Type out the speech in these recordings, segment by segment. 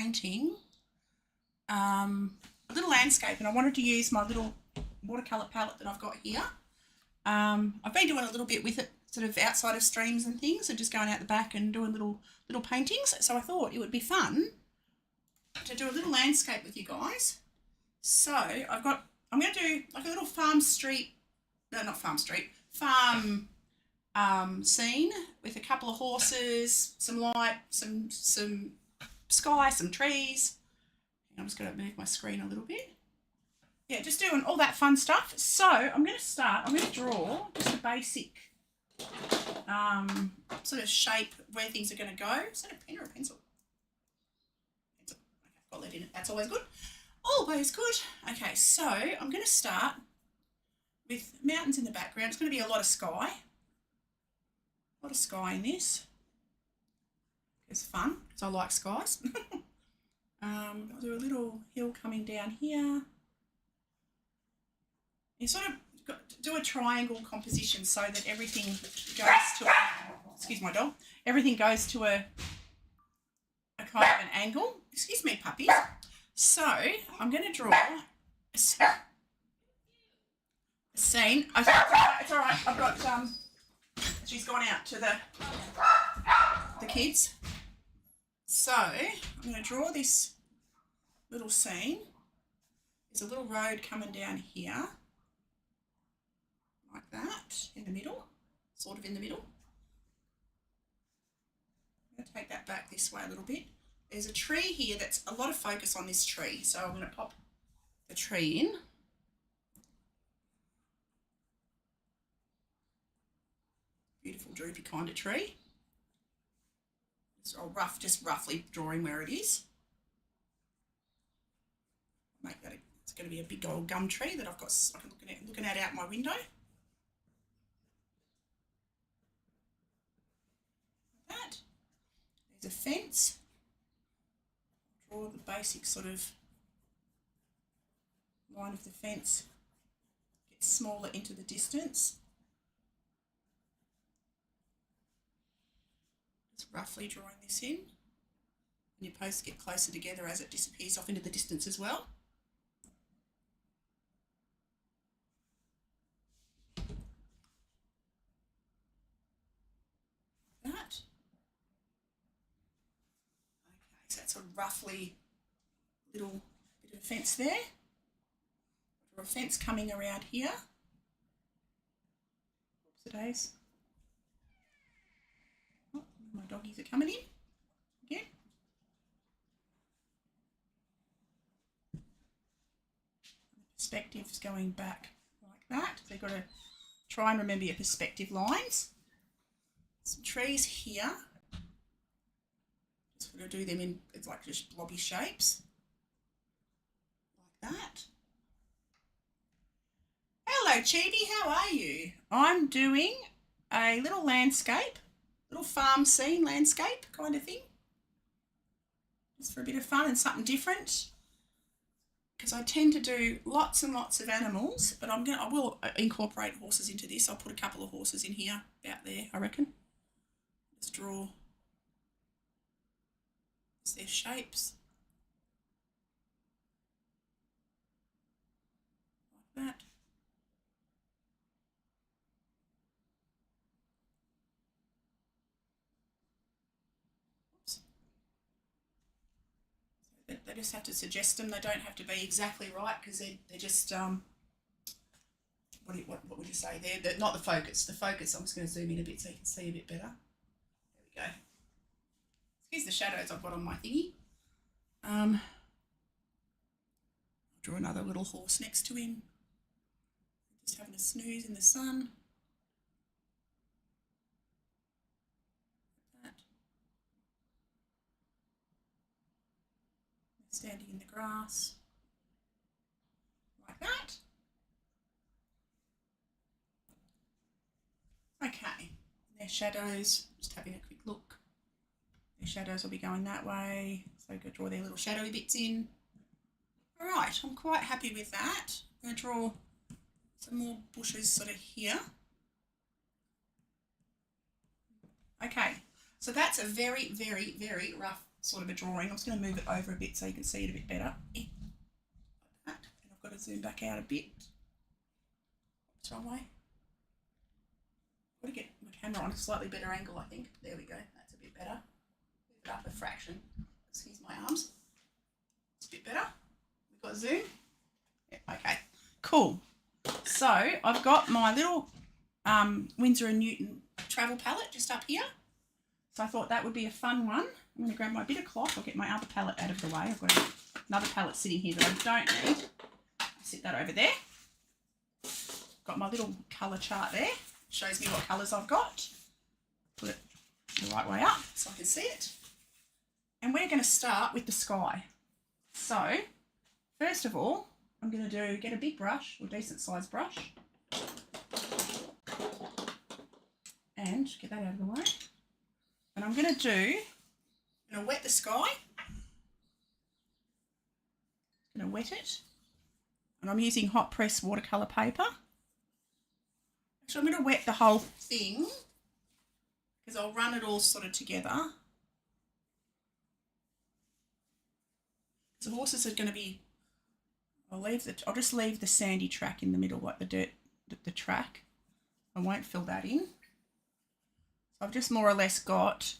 painting a little landscape, and I wanted to use my little watercolor palette that I've got here. I've been doing a little bit with it, sort of outside of streams and things, and just going out the back and doing little paintings. So I thought it would be fun to do a little landscape with you guys. So I'm going to do like a little farm scene with a couple of horses, some light, some sky, some trees. I'm just going to move my screen a little bit. Yeah, just doing all that fun stuff. So I'm going to draw just a basic sort of shape where things are going to go. Is that a pen or a pencil? Pencil. Okay, got lead in it. That's always good. Always good. Okay, so I'm going to start with mountains in the background. It's going to be a lot of sky. A lot of sky in this. It's fun because I like skies. I'll do a little hill coming down here. You sort of do a triangle composition so that everything goes to excuse my dog, everything goes to a kind of an angle. Excuse me, puppies. So I'm going to draw a scene. It's all right. I've got she's gone out to the kids. So I'm going to draw this little scene. There's a little road coming down here, like that, in the middle, sort of in the middle. I'm going to take that back this way a little bit. There's a tree here that's a lot of focus on this tree, so I'm going to pop the tree in. Beautiful droopy kind of tree. So just roughly drawing where it is. Make that it's going to be a big old gum tree that I've got. I'm looking at out my window. Like that. There's a fence. Draw the basic sort of line of the fence. Get smaller into the distance. Roughly drawing this in, and your posts get closer together as it disappears off into the distance as well. Like that. Okay, so that's a roughly little bit of fence there. Draw a fence coming around here. Oops-a-days. My doggies are coming in again. Perspective's going back like that. So you've got to try and remember your perspective lines. Some trees here. Just got to do them in, it's like just blobby shapes. Like that. Hello, Chibi, how are you? I'm doing a little landscape. Little farm scene landscape kind of thing, just for a bit of fun and something different, because I tend to do lots and lots of animals, but I will incorporate horses into this. I'll put a couple of horses in here about there, I reckon. Just draw their shapes like that. They just have to suggest them. They don't have to be exactly right, because they're just what would you say? They're not the focus. The focus. I'm just going to zoom in a bit so you can see a bit better. There we go. Excuse the shadows I've got on my thingy. I'll draw another little horse next to him, just having a snooze in the sun. Standing in the grass, like that. Okay, their shadows, just having a quick look. Their shadows will be going that way, so go draw their little shadowy bits in. All right, I'm quite happy with that. I'm going to draw some more bushes sort of here. Okay, so that's a very, very, very rough sort of a drawing. I'm just going to move it over a bit so you can see it a bit better. Like that. And I've got to zoom back out a bit. It's the wrong way. I've got to get my camera on a slightly better angle, I think. There we go. That's a bit better. Move it up a fraction. Excuse my arms. It's a bit better. We've got zoom. Yeah, okay. Cool. So I've got my little Winsor & Newton travel palette just up here. So I thought that would be a fun one. I'm going to grab my bit of cloth. I'll get my other palette out of the way. I've got another palette sitting here that I don't need. I'll sit that over there. Got my little colour chart there. Shows me what colours I've got. Put it the right way up so I can see it. And we're going to start with the sky. So first of all, I'm going to get a big brush, or decent sized brush. And get that out of the way. And I'm going to wet the sky. I'm going to wet it. And I'm using hot press watercolor paper. So I'm going to wet the whole thing because I'll run it all sort of together. So the horses are going to be, I'll just leave the sandy track in the middle, like the dirt, the track. I won't fill that in. So I've just more or less got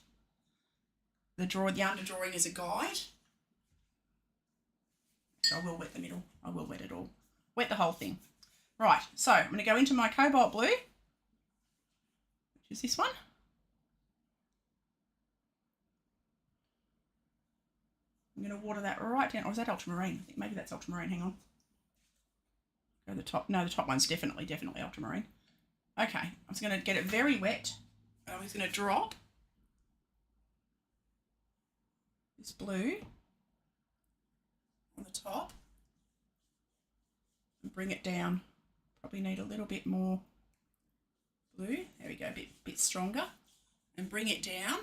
the underdrawing as a guide. So I will wet the middle. I will wet it all. Wet the whole thing. Right, so I'm going to go into my cobalt blue, which is this one. I'm going to water that right down. Or is that ultramarine? I think maybe that's ultramarine. Hang on. Go to the top. No, the top one's definitely ultramarine. Okay, I'm just going to get it very wet. I'm just going to drop this blue on the top and bring it down. Probably need a little bit more blue. There we go, a bit stronger. And bring it down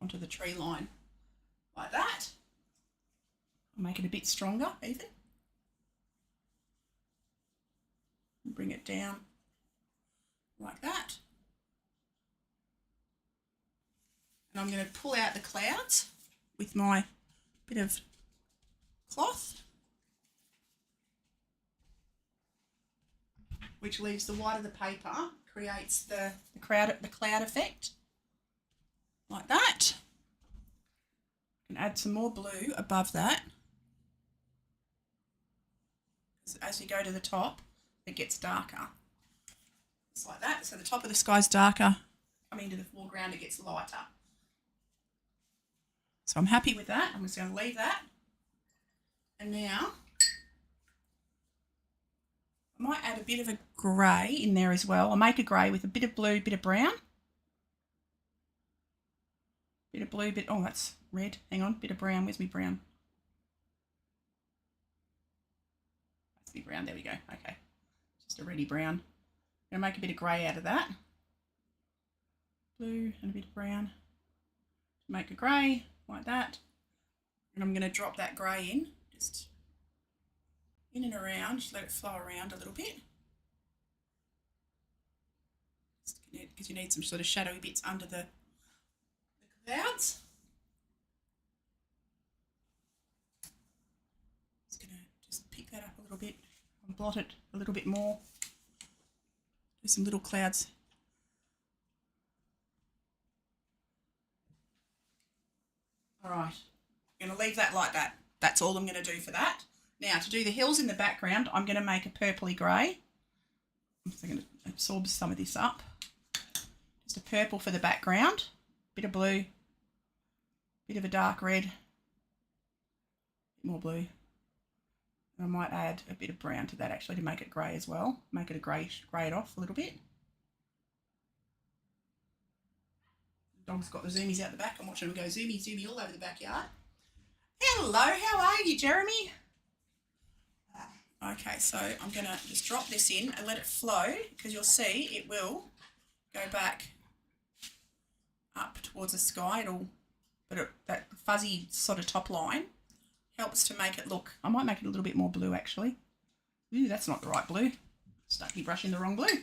onto the tree line like that. I'll make it a bit stronger even. And bring it down like that. And I'm going to pull out the clouds with my bit of cloth, which leaves the white of the paper, creates the cloud effect, like that. And add some more blue above that. As you go to the top, it gets darker. It's like that. So the top of the sky's darker. Coming to the foreground, it gets lighter. So I'm happy with that. I'm just going to leave that. And now I might add a bit of a grey in there as well. I'll make a grey with a bit of blue, bit of brown. Bit of blue, oh, that's red. Hang on, bit of brown. Where's my brown? That's my brown. There we go. Okay. Just a reddy brown. I'm going to make a bit of grey out of that. Blue and a bit of brown. Make a grey like that. And I'm going to drop that grey in. Just in and around. Just let it flow around a little bit. Because you need some sort of shadowy bits under the clouds. Just going to just pick that up a little bit and blot it a little bit more. Do some little clouds. All right, I'm going to leave that like that. That's all I'm going to do for that. Now, to do the hills in the background, I'm going to make a purpley grey. I'm just going to absorb some of this up. Just a purple for the background, bit of blue, bit of a dark red, more blue. And I might add a bit of brown to that actually to make it grey as well. Make it a grey it off a little bit. The dog's got the zoomies out the back. I'm watching them go zoomy all over the backyard. Hello, how are you, Jeremy? Okay, so I'm going to just drop this in and let it flow because you'll see it will go back up towards the sky. That fuzzy sort of top line helps to make it look, I might make it a little bit more blue actually. Ooh, that's not the right blue. Stuck me brush in the wrong blue.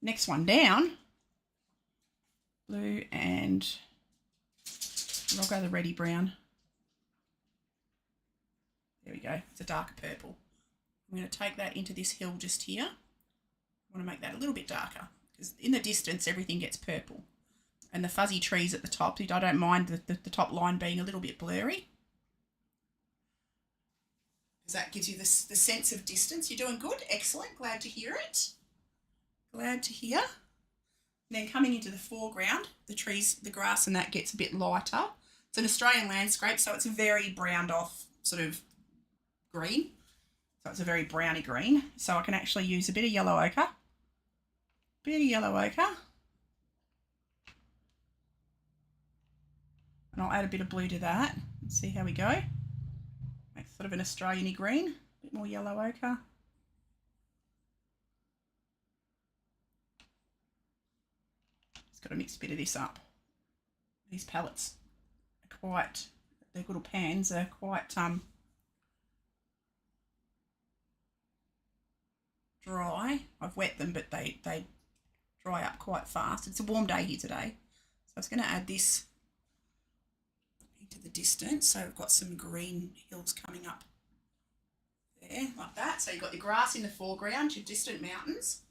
Next one down. Blue and And I'll go the reddy brown. There we go. It's a darker purple. I'm going to take that into this hill just here. I want to make that a little bit darker because in the distance everything gets purple. And the fuzzy trees at the top, I don't mind the top line being a little bit blurry. Because that gives you the sense of distance. You're doing good. Excellent. Glad to hear it. Glad to hear. And then coming into the foreground, the trees, the grass and that gets a bit lighter. It's an Australian landscape, so it's a very browned off sort of green. So it's a very browny green. So I can actually use a bit of yellow ochre. Bit of yellow ochre. And I'll add a bit of blue to that and see how we go. Make sort of an Australian-y green. A bit more yellow ochre. Just got to mix a bit of this up. These palettes are quite, the little pans are quite dry. I've wet them, but they dry up quite fast. It's a warm day here today. So I was going to add this into the distance. So we've got some green hills coming up there, like that. So you've got your grass in the foreground, your distant mountains.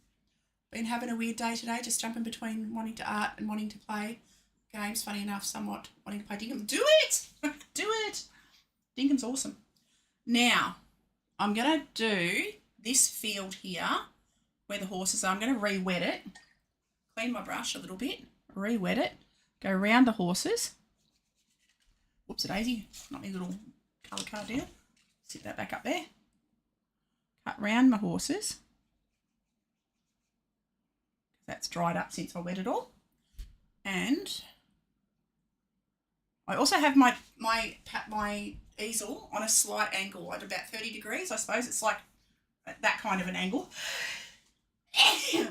Been having a weird day today, just jumping between wanting to art and wanting to play games. Funny enough, somewhat wanting to play Dinkum. Do it! Do it! Dinkum's awesome. Now, I'm going to do this field here where the horses are. I'm going to re-wet it. Clean my brush a little bit. Re-wet it. Go around the horses. Whoops, a daisy. Not my little colour card deal. Sit that back up there. Cut round my horses. That's dried up since I wet it all. And I also have my easel on a slight angle at about 30 degrees. I suppose it's like that kind of an angle.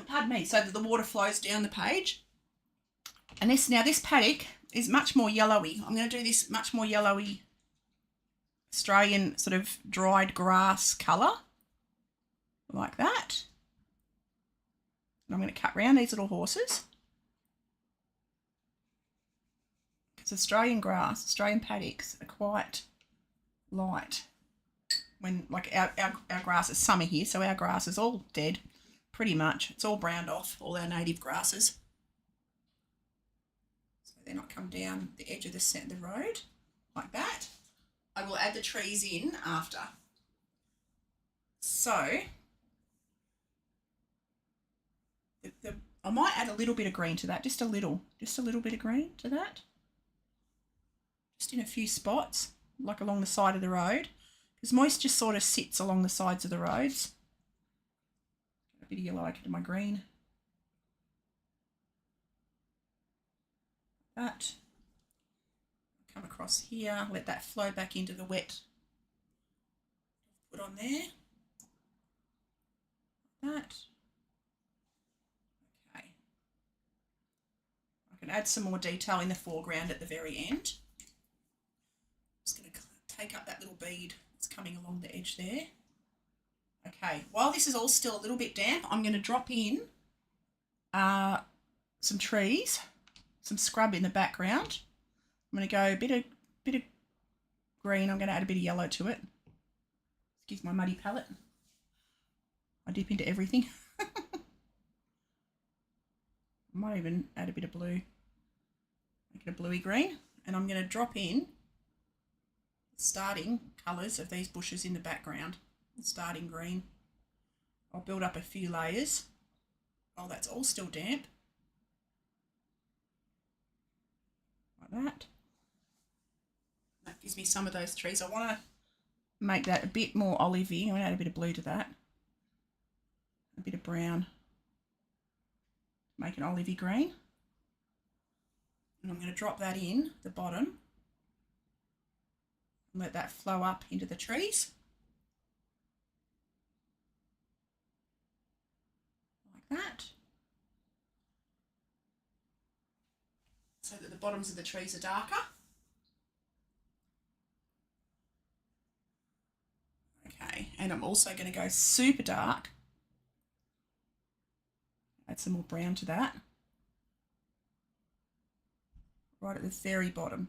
Pardon me. So that the water flows down the page. And this paddock is much more yellowy. I'm going to do this much more yellowy Australian sort of dried grass colour. Like that. And I'm going to cut round these little horses. Because Australian grass, Australian paddocks are quite light. When, like, our grass is summer here, so our grass is all dead, pretty much. It's all browned off, all our native grasses. So then I'll come down the edge of the road, like that. I will add the trees in after. So I might add a little bit of green to that, just a little bit of green to that. Just in a few spots, like along the side of the road, because moisture sort of sits along the sides of the roads. A bit of yellow ochre to my green. That. Come across here, let that flow back into the wet. Put on there. That. Okay. I can add some more detail in the foreground at the very end. Just going to take up that little bead that's coming along the edge there. Okay, while this is all still a little bit damp, I'm going to drop in some trees, some scrub in the background. I'm going to go a bit of green. I'm going to add a bit of yellow to it. Excuse my muddy palette. I dip into everything. I might even add a bit of blue. Make it a bluey green. And I'm going to drop in the starting colours of these bushes in the background. Starting green. I'll build up a few layers. Oh, that's all still damp. Like that. That gives me some of those trees. I want to make that a bit more olivey. I'm going to add a bit of blue to that. A bit of brown. Make an olivey green. And I'm going to drop that in the bottom. And let that flow up into the trees. That, so that the bottoms of the trees are darker. Okay, and I'm also going to go super dark. Add some more brown to that. Right at the very bottom.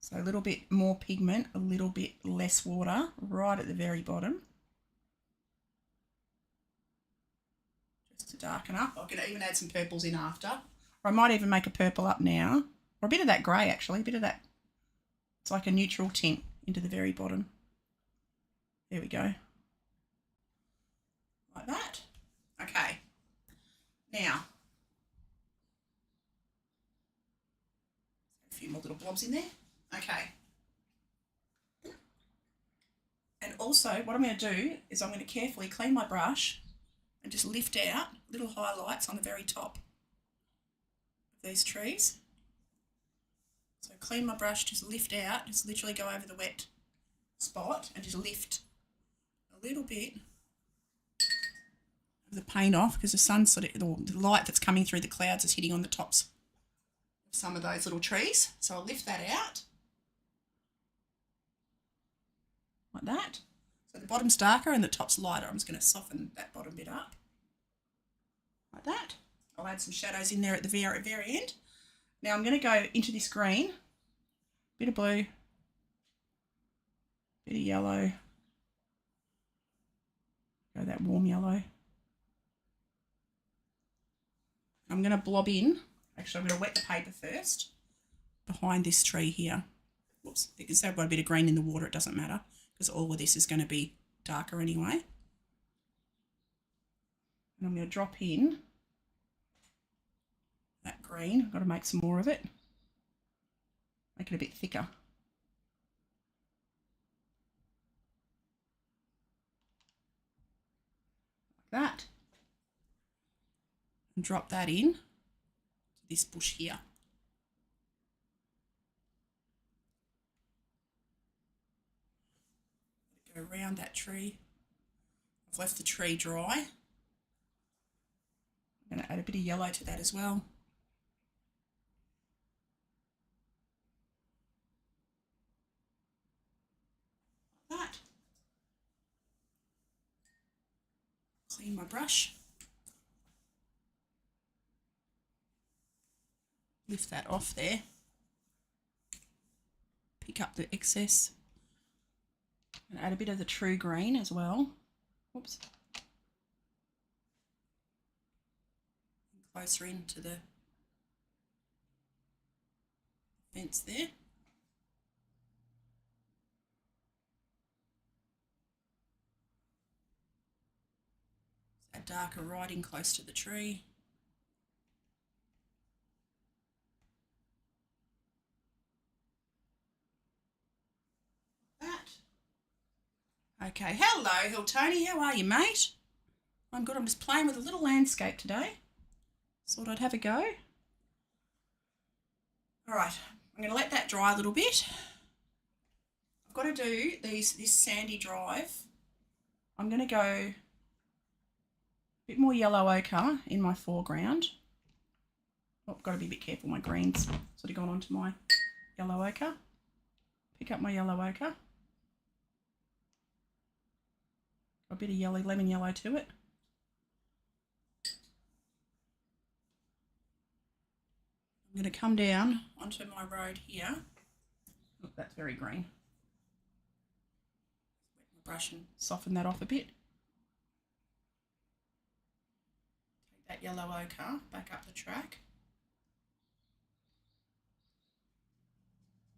So a little bit more pigment, a little bit less water, right at the very bottom. Just to darken up. I'm going to even add some purples in after. Or I might even make a purple up now. Or a bit of that grey actually, a bit of that. It's like a neutral tint into the very bottom. There we go. Like that. Okay. Now, a few more little blobs in there. Okay. And also what I'm going to do is I'm going to carefully clean my brush and just lift out little highlights on the very top of these trees. So clean my brush, just lift out, just literally go over the wet spot and just lift a little bit of the paint off, because the sun sort of, the light that's coming through the clouds is hitting on the tops of some of those little trees. So I'll lift that out like that. So the bottom's darker and the top's lighter. I'm just going to soften that bottom bit up like that. I'll add some shadows in there at the very end. Now I'm going to go into this green, bit of blue, bit of yellow, go that warm yellow. I'm going to blob in, actually I'm going to wet the paper first, behind this tree here. Whoops, you can see I've got a bit of green in the water, it doesn't matter, because all of this is going to be darker anyway. And I'm going to drop in that green. I've got to make some more of it, make it a bit thicker. Like that. And drop that in to this bush here. Go around that tree. I've left the tree dry. I'm going to add a bit of yellow to that as well. Like that. Clean my brush. Lift that off there. Pick up the excess. And add a bit of the true green as well. Whoops. Closer into the fence there. That darker writing close to the tree. Okay, hello Hill Tony, how are you mate? I'm good, I'm just playing with a little landscape today. Thought I'd have a go. Alright, I'm going to let that dry a little bit. I've got to do this sandy drive. I'm going to go a bit more yellow ochre in my foreground. Oh, I've got to be a bit careful, my green's sort of gone onto my yellow ochre. Pick up my yellow ochre. A bit of yellow, lemon yellow to it. I'm going to come down onto my road here. Look, that's very green. Wet my brush and soften that off a bit. Take that yellow ochre back up the track.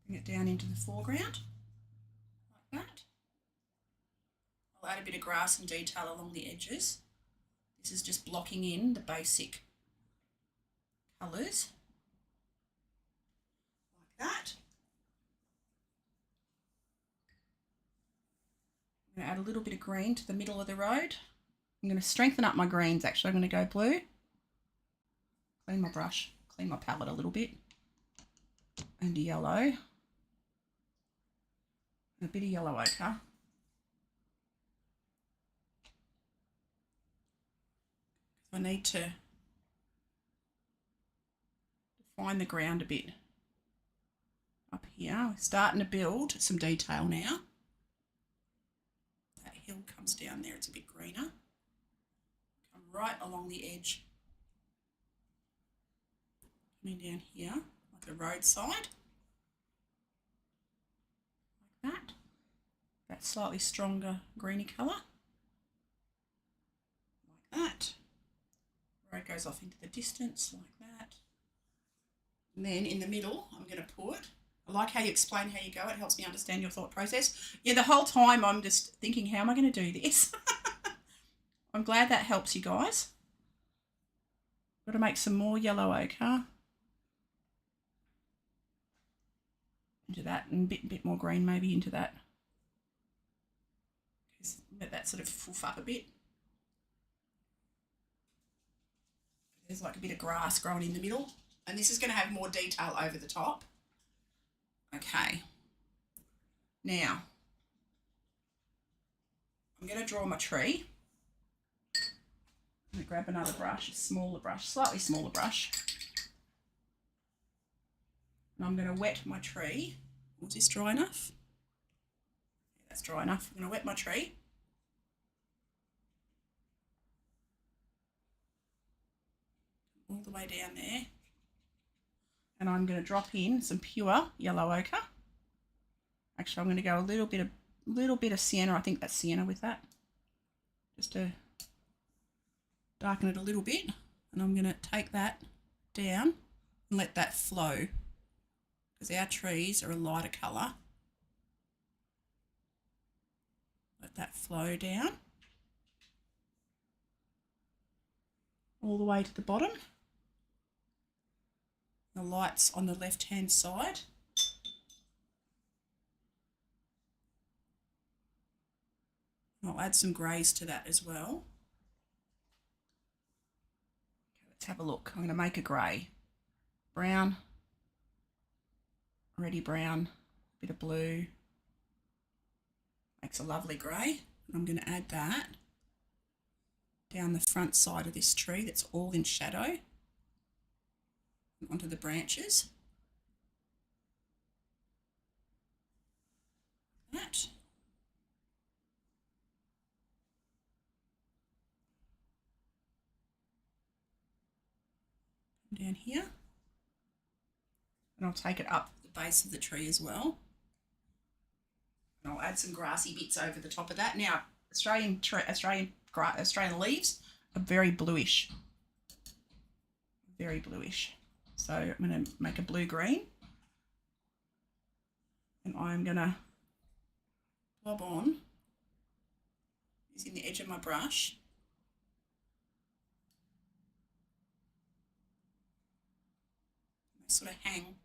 Bring it down into the foreground, like that. I'll add a bit of grass and detail along the edges. This is just blocking in the basic colours, like that. I'm going to add a little bit of green to the middle of the road. I'm going to strengthen up my greens actually. I'm going to go blue. Clean my brush, clean my palette a little bit. And yellow. A bit of yellow ochre. I need to define the ground a bit up here. We're starting to build some detail now. That hill comes down there, it's a bit greener. Come right along the edge. Coming down here, like the roadside. that slightly stronger greeny colour, like that, where it goes off into the distance, like that. And then in the middle, I'm going to put, I like how you explain how you go, it helps me understand your thought process. Yeah, the whole time I'm just thinking, how am I going to do this? I'm glad that helps you guys. Got to make some more yellow ochre into that, and a bit more green maybe into that. Let that sort of fluff up a bit. There's like a bit of grass growing in the middle, and this is going to have more detail over the top. Okay, now I'm going to draw my tree. I'm going to grab another brush, a smaller brush, slightly smaller brush, and I'm going to wet my tree. Was this dry enough? Yeah, that's dry enough. I'm going to wet my tree. All the way down there. And I'm going to drop in some pure yellow ochre. Actually, I'm going to go a little bit of sienna. I think that's sienna with that. Just to darken it a little bit. And I'm going to take that down and let that flow, because our trees are a lighter colour. Let that flow down all the way to the bottom. The light's on the left hand side. I'll add some greys to that as well. Okay, let's have a look. I'm going to make a grey. Brown, already brown, bit of blue. Makes a lovely grey. I'm going to add that down the front side of this tree that's all in shadow, onto the branches. That. Down here, and I'll take it up the base of the tree as well, and I'll add some grassy bits over the top of that. Now, Australian leaves are very bluish, so I'm going to make a blue-green, and I'm going to blob on using the edge of my brush. Sort of hang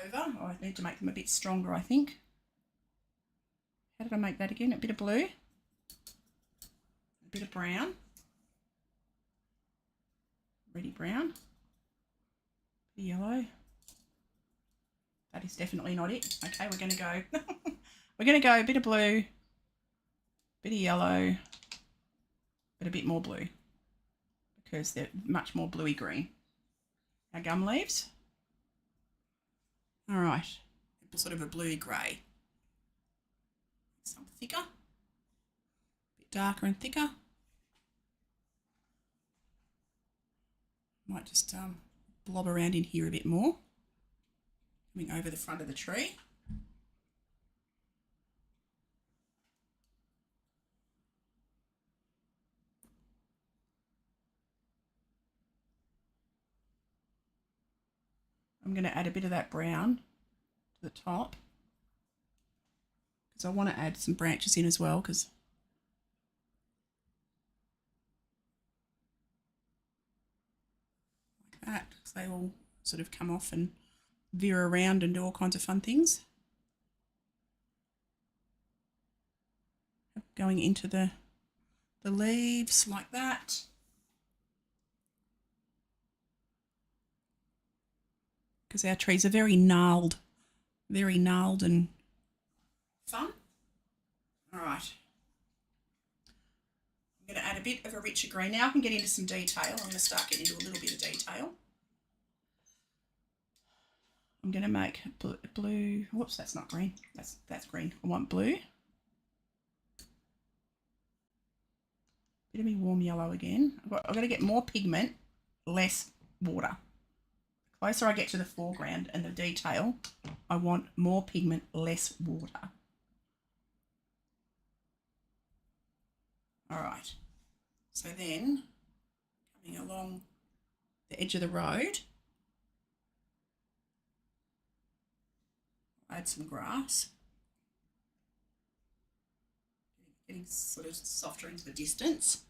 over. Oh, I need to make them a bit stronger, I think. How did I make that again? A bit of blue, a bit of brown, ready brown, a bit of yellow. That is definitely not it. Okay, we're going to go we're going to go a bit of blue, bit of yellow, but a bit more blue, because they're much more bluey green. Our gum leaves. All right, sort of a bluey grey. Some thicker, a bit darker and thicker. Might just blob around in here a bit more, coming over the front of the tree. I'm going to add a bit of that brown to the top, because I want to add some branches in as well, because like that, because they all sort of come off and veer around and do all kinds of fun things. Going into the leaves like that. Because our trees are very gnarled and fun. All right. I'm going to add a bit of a richer green. Now I can get into some detail. I'm going to start getting into a little bit of detail. I'm going to make blue. Whoops, that's not green. That's green. I want blue. Bit of me warm yellow again. I've got to get more pigment, less water. closer I get to the foreground and the detail, I want more pigment, less water. All right, so then coming along the edge of the road, add some grass, getting sort of softer into the distance.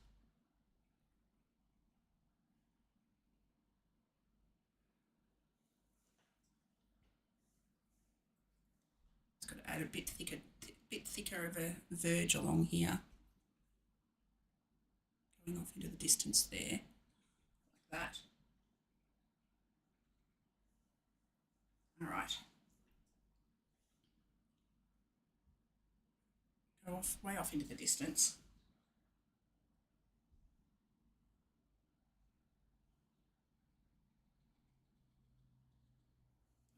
It's got to add a bit thicker of a verge along here, going off into the distance there, like that. All right. Go off, way off into the distance.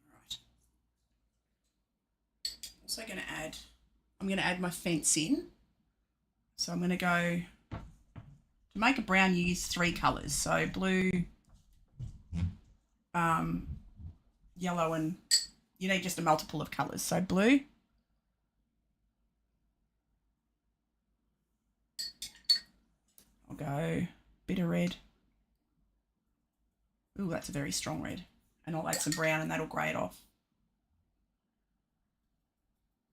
All right. Also going to add, I'm going to add my fence in. So I'm going to go, to make a brown, you use 3 colours. So blue, yellow, and you need just a multiple of colours. So blue, I'll go bit of red. Ooh, that's a very strong red. And I'll add some brown and that'll grey it off.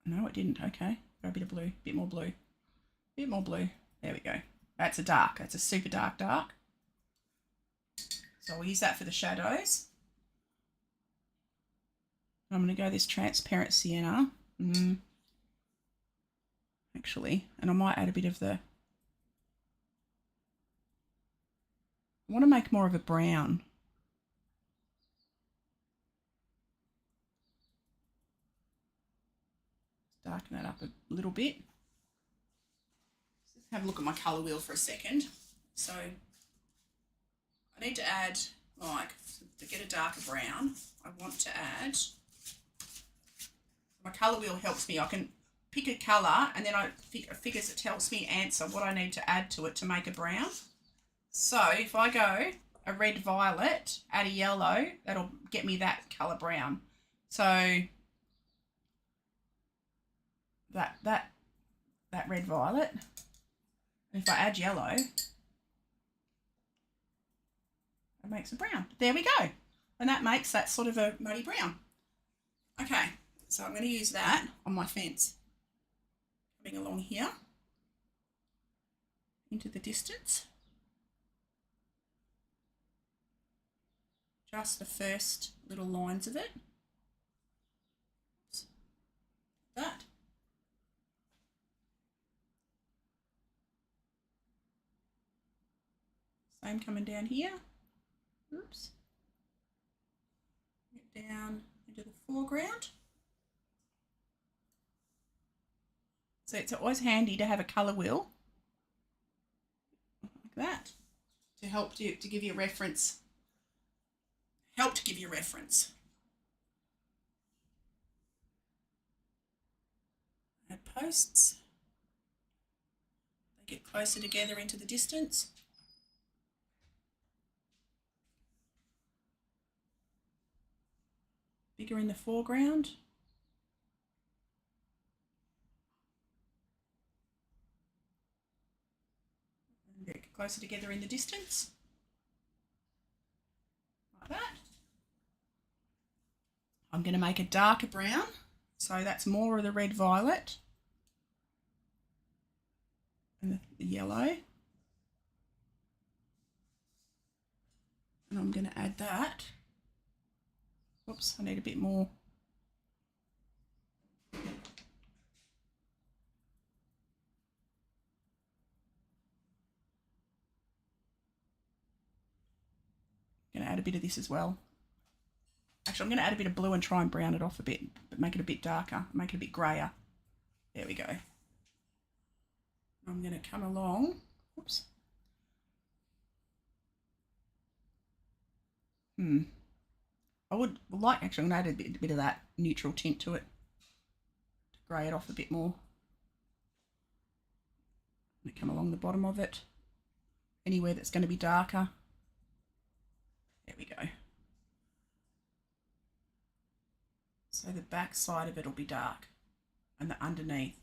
No, it didn't. Okay. Go a bit of blue, bit more blue, bit more blue. There we go. That's a dark. That's a super dark. So we'll use that for the shadows. I'm going to go this transparent sienna. Actually, and I might add a bit of the, I want to make more of a brown. Darken that up a little bit. Just have a look at my colour wheel for a second. So I need to add, like, to get a darker brown, I want to add, my colour wheel helps me. I can pick a colour and then it tells me answer what I need to add to it to make a brown. So if I go a red violet, add a yellow, that'll get me that colour brown. So that red violet, and if I add yellow, it makes a brown. There we go. And that makes that sort of a muddy brown. Okay, so I'm going to use that on my fence. Coming along here into the distance. Just the first little lines of it. That. Same coming down here. Oops. Get down into the foreground. So it's always handy to have a colour wheel like that to help you, to give you a reference. Help to give you a reference. Add posts. They get closer together into the distance. Bigger in the foreground. And get closer together in the distance. Like that. I'm going to make a darker brown. So that's more of the red violet. And the yellow. And I'm going to add that. Oops, I need a bit more. Going to add a bit of this as well. Actually, I'm going to add a bit of blue and try and brown it off a bit, but make it a bit darker, make it a bit grayer. There we go. I'm going to come along. Oops. I would like, actually, I'm going to add a bit of that neutral tint to it to grey it off a bit more. I'm going to come along the bottom of it, anywhere that's going to be darker. There we go. So the back side of it will be dark and the underneath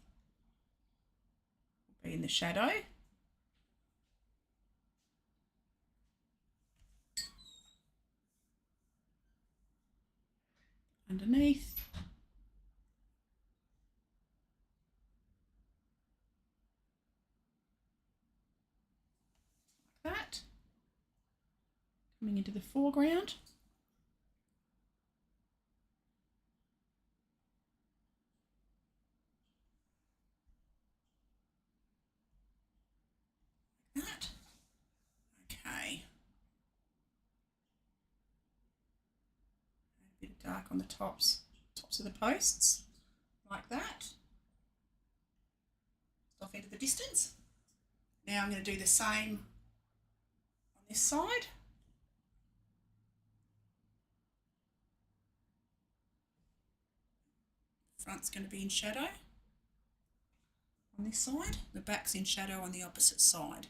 will be in the shadow. Underneath. Like that. Coming into the foreground. Like that. Okay. A bit of dark on the tops of the posts. Like that. Off into the distance. Now I'm going to do the same on this side. Front's going to be in shadow on this side. The back's in shadow on the opposite side.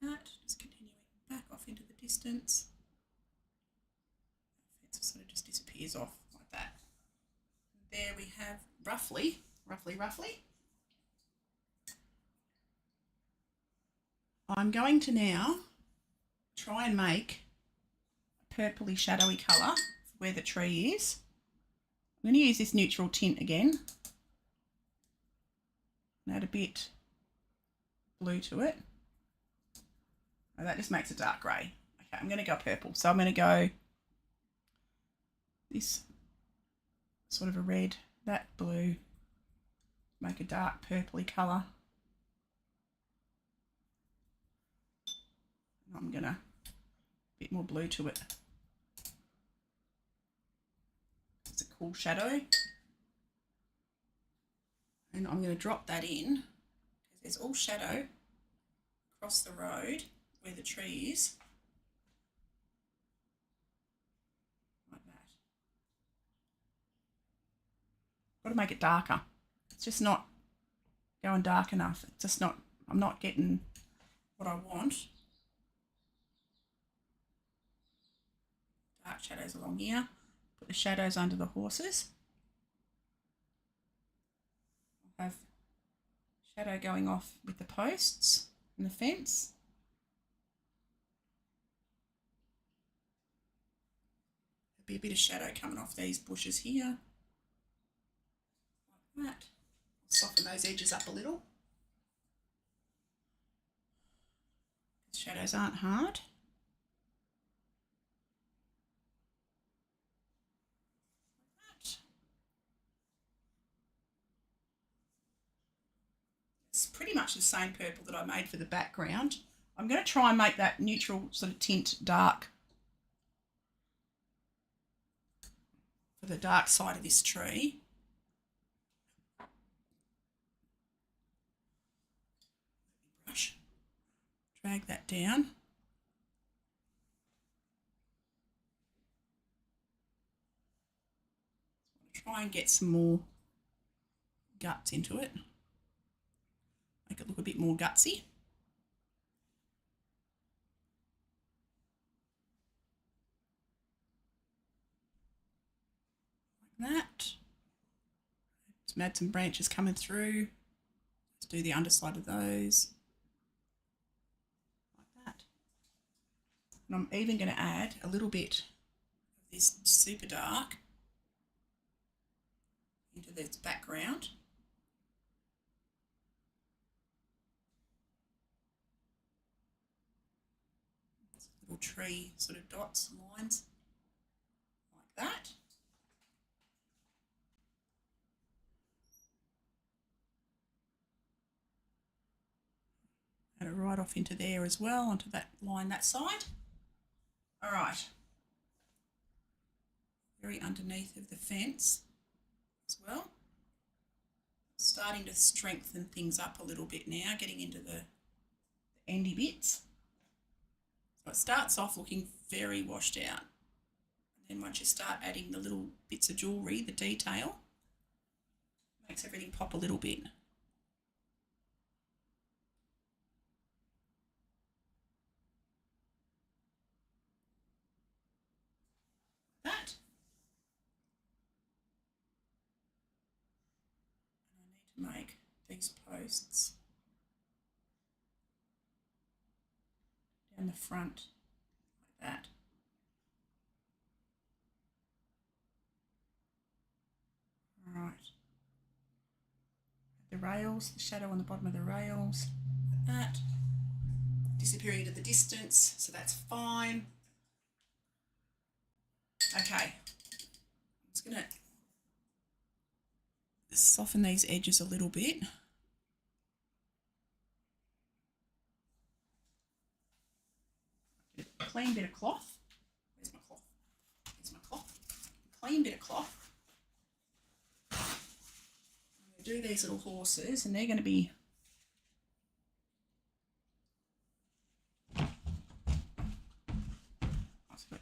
Like that. Just continuing back off into the distance. It sort of just disappears off like that. There we have roughly. I'm going to now try and make a purpley shadowy colour where the tree is. I'm going to use this neutral tint again and add a bit blue to it. Oh, that just makes a dark grey. Okay, I'm going to go purple. So I'm going to go this sort of a red, that blue, make a dark purpley colour. I'm going to a bit more blue to it. It's a cool shadow. And I'm going to drop that in because there's all shadow across the road where the tree is. Like that. Got to make it darker. It's just not going dark enough. It's just not, I'm not getting what I want. Dark shadows along here. Put the shadows under the horses. I'll have shadow going off with the posts and the fence. There'll be a bit of shadow coming off these bushes here. Like that. Soften those edges up a little. Shadows aren't hard. It's pretty much the same purple that I made for the background. I'm going to try and make that neutral sort of tint dark for the dark side of this tree. Brush, drag that down. Try and get some more guts into it. Make it look a bit more gutsy. Like that. Let's add some branches coming through. Let's do the underside of those. Like that. And I'm even going to add a little bit of this super dark into this background. Little tree sort of dots and lines like that. Add it right off into there as well, onto that line that side. All right. Very underneath of the fence as well. Starting to strengthen things up a little bit now, getting into the endy bits. So it starts off looking very washed out. And then once you start adding the little bits of jewellery, the detail, Makes everything pop a little bit. That. And I need to make these posts down the front like that. Right. The rails, the shadow on the bottom of the rails, like that. Disappearing into the distance, so that's fine. Okay, I'm just gonna soften these edges a little bit. Clean bit of cloth. Where's my cloth? Here's my cloth. Clean bit of cloth. I'm going to do these little horses, and they're going to be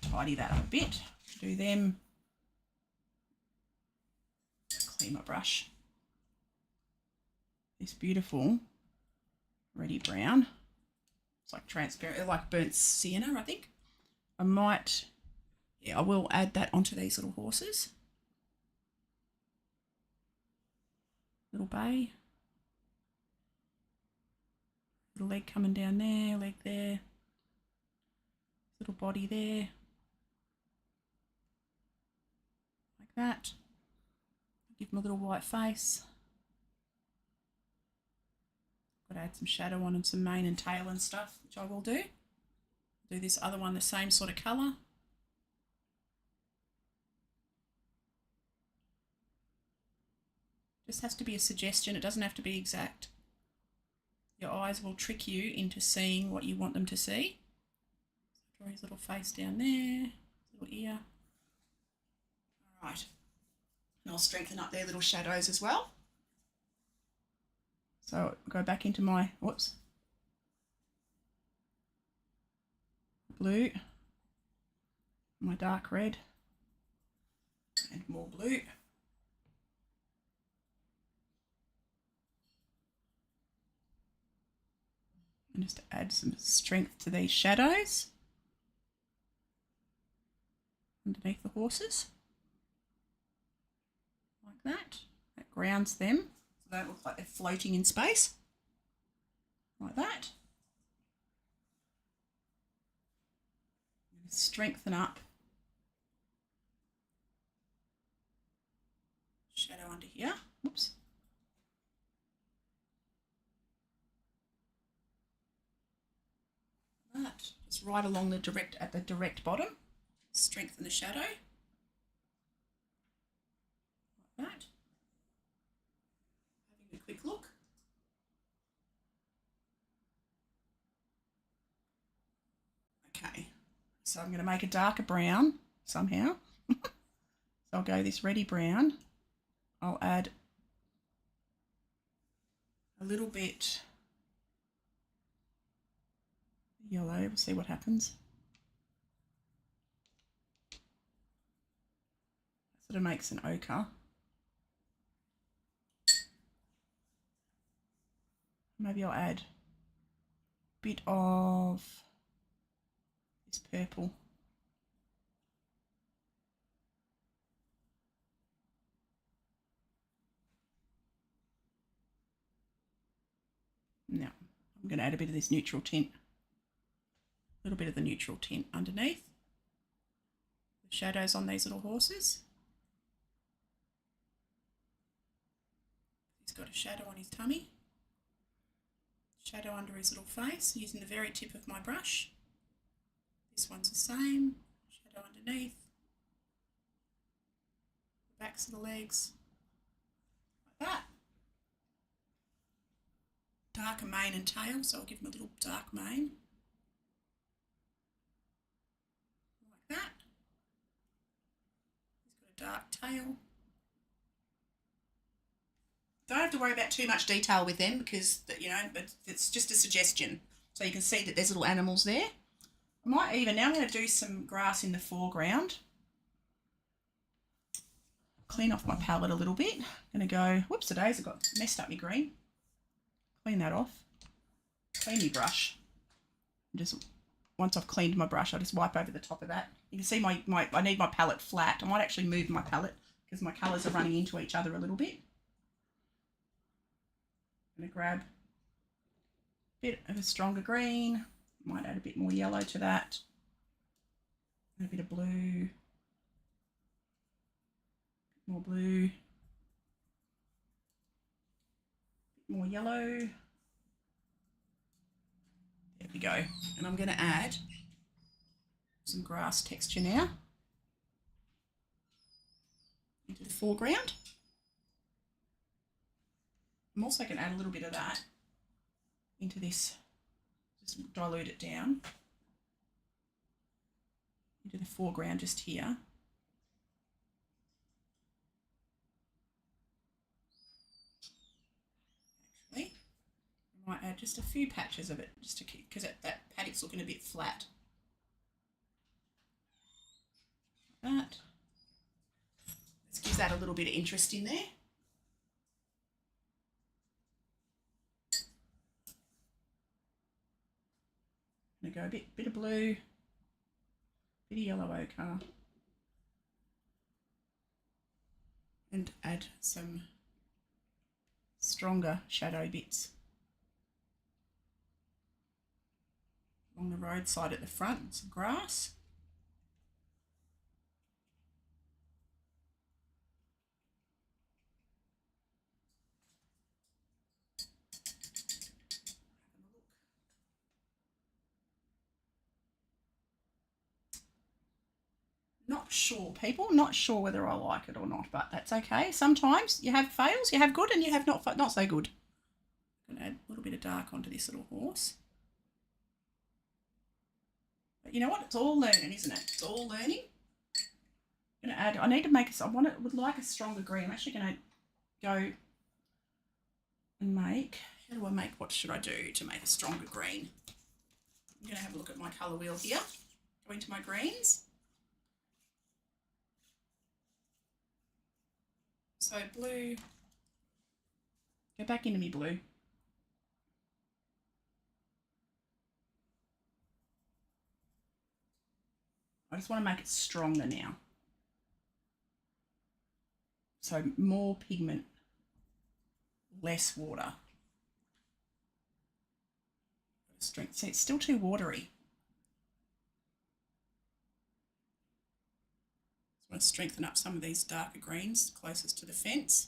tidy that up a bit. Do them. Clean my brush. This beautiful reddy brown. It's like transparent, like burnt sienna, I think. I might, yeah, I will add that onto these little horses. Little bay. Little leg coming down there, leg there. Little body there. Like that. Give them a little white face. Got to add some shadow on and some mane and tail and stuff, which I will do. Do this other one the same sort of colour. Just has to be a suggestion, it doesn't have to be exact. Your eyes will trick you into seeing what you want them to see. Draw his little face down there, little ear. All right, and I'll strengthen up their little shadows as well. So I'll go back into my, whoops, blue, my dark red, and more blue. And just to add some strength to these shadows underneath the horses, like that. That grounds them, so they don't look like they're floating in space, like that. Strengthen up shadow under here. Whoops. That just right along the direct bottom. Strengthen the shadow. Like that. Having a quick look. Okay. So I'm going to make a darker brown somehow. So I'll go this reddy brown. I'll add a little bit yellow. We'll see what happens. That sort of makes an ochre. Maybe I'll add a bit of this purple. Now I'm going to add a bit of this neutral tint. A little bit of the neutral tint underneath. The shadows on these little horses. He's got a shadow on his tummy. Shadow under his little face using the very tip of my brush. This one's the same. Shadow underneath. The backs of the legs. Like that. Darker mane and tail, so I'll give him a little dark mane. Like that. He's got a dark tail. Don't have to worry about too much detail with them because, you know, but it's just a suggestion. So you can see that there's little animals there. I might even, now I'm going to do some grass in the foreground. clean off my palette a little bit. I'm going to go, whoops, today's I got messed up my green. Clean that off. Clean my brush. Just once I've cleaned my brush, I'll just wipe over the top of that. You can see I need my palette flat. I might actually move my palette because my colours are running into each other a little bit. I'm going to grab a bit of a stronger green. Might add a bit more yellow to that. And a bit of blue. More blue. More yellow. There we go. And I'm going to add some grass texture now into the foreground. I'm also going to add a little bit of that into this, just dilute it down into the foreground just here. Actually, I might add just a few patches of it just to keep, because that paddock's looking a bit flat. Like that. Let's give that a little bit of interest in there. I'm going to go a bit of blue, bit of yellow ochre, and add some stronger shadow bits along the roadside at the front, some grass. Not sure, people. Not sure whether I like it or not, but that's okay. Sometimes you have fails, you have good, and you have not so good. I'm going to add a little bit of dark onto this little horse. But you know what? It's all learning, isn't it? It's all learning. I'm going to add. I need to make. Would like a stronger green. I'm actually going to go and make. How do I make? What should I do to make a stronger green? I'm going to have a look at my colour wheel here. Go into my greens. So blue, go back into me blue. I just want to make it stronger now. So more pigment, less water. Strength. See, it's still too watery. I want to strengthen up some of these darker greens closest to the fence.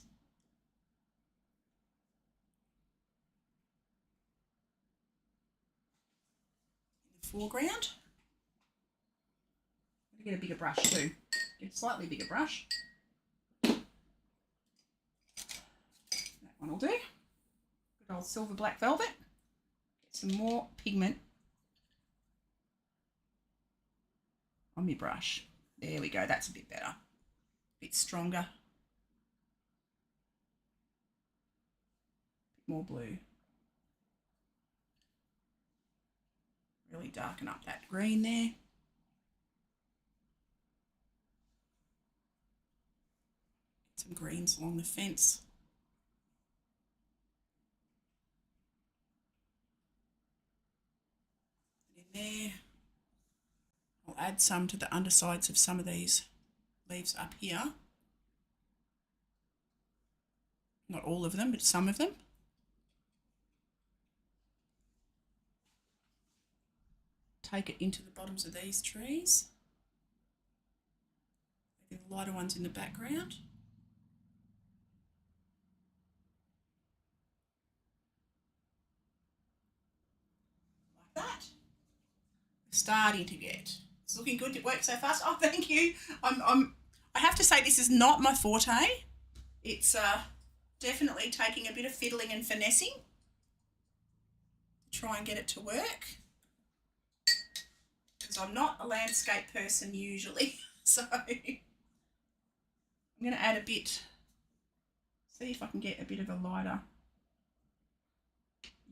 In the foreground, I'm going to get a bigger brush too. Get a slightly bigger brush. That one will do. Good old silver black velvet. Get some more pigment on my brush. There we go, that's a bit better, a bit stronger, a bit more blue. Really darken up that green there. Get some greens along the fence. And in there. I'll add some to the undersides of some of these leaves up here. Not all of them, but some of them. Take it into the bottoms of these trees. Maybe the lighter ones in the background. Like that. Starting to get. It's looking good. It worked so fast. Oh, thank you. I have to say this is not my forte. It's definitely taking a bit of fiddling and finessing to try and get it to work. Because I'm not a landscape person usually. So I'm going to add a bit. See if I can get a bit of a lighter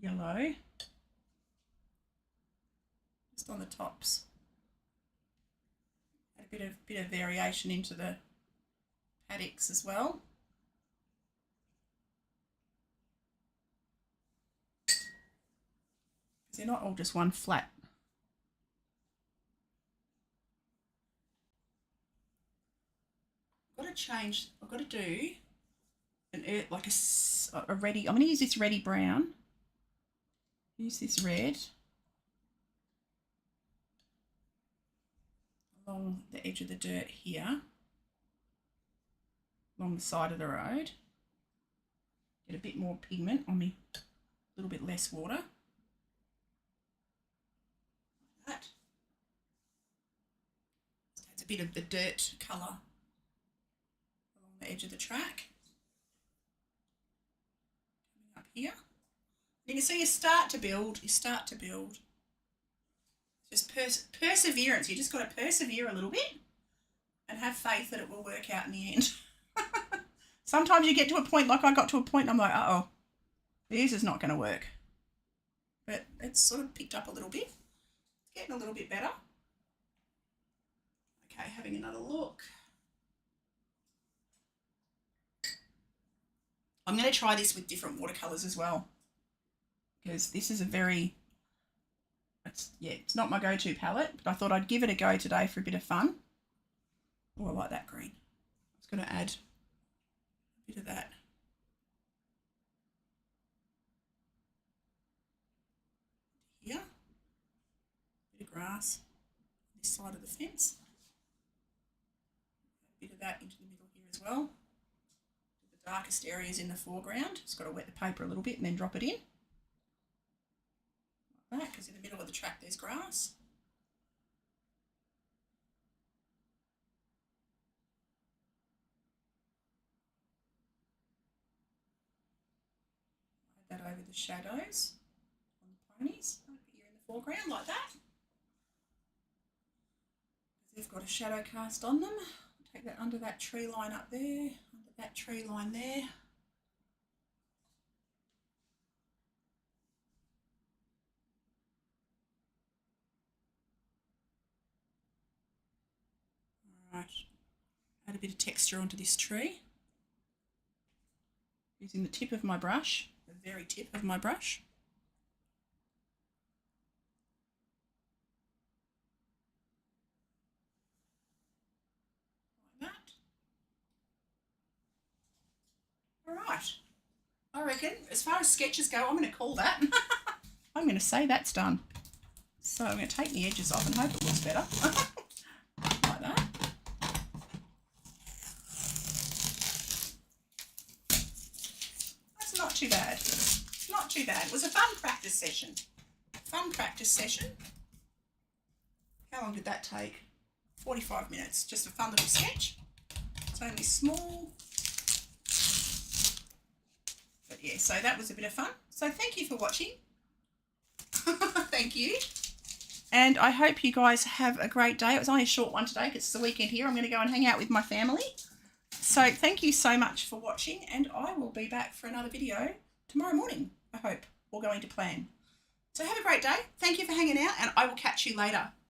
yellow just on the tops. Add a bit of variation into the paddocks as well. They're not all just one flat. I've got to change, I've got to do an like a reddy, I'm going to use this reddy brown. Use this red along the edge of the dirt here, along the side of the road. Get a bit more pigment on me, a little bit less water. That. It's a bit of the dirt colour along the edge of the track. Coming up here. You can see you start to build, Just perseverance. You just got to persevere a little bit and have faith that it will work out in the end. Sometimes you get to a point, like I got to a point and I'm like, uh-oh, this is not going to work. But it's sort of picked up a little bit. It's getting a little bit better. Okay, having another look. I'm going to try this with different watercolours as well, because this is a very, it's not my go-to palette, but I thought I'd give it a go today for a bit of fun. Oh, I like that green. I was going to add a bit of that. Here, a bit of grass on this side of the fence. A bit of that into the middle here as well. The darkest areas in the foreground. Just got to wet the paper a little bit and then drop it in. Like that, because in the middle of the track there's grass. Add that over the shadows on the ponies here in the foreground like that. They've got a shadow cast on them. Take that under that tree line up there, under that tree line there. All right, add a bit of texture onto this tree. Using the tip of my brush, the very tip of my brush. Like that. All right. I reckon, as far as sketches go, I'm going to call that. I'm going to say that's done. So I'm going to take the edges off and hope it looks better. Like that. That's not too bad. Not too bad. It was a fun practice session. How long did that take? 45 minutes. Just a fun little sketch. It's only small. But yeah, so that was a bit of fun. So thank you for watching. Thank you. And I hope you guys have a great day. It was only a short one today because it's the weekend here. I'm going to go and hang out with my family. So thank you so much for watching, and I will be back for another video tomorrow morning, I hope, all going to plan. So have a great day. Thank you for hanging out, and I will catch you later.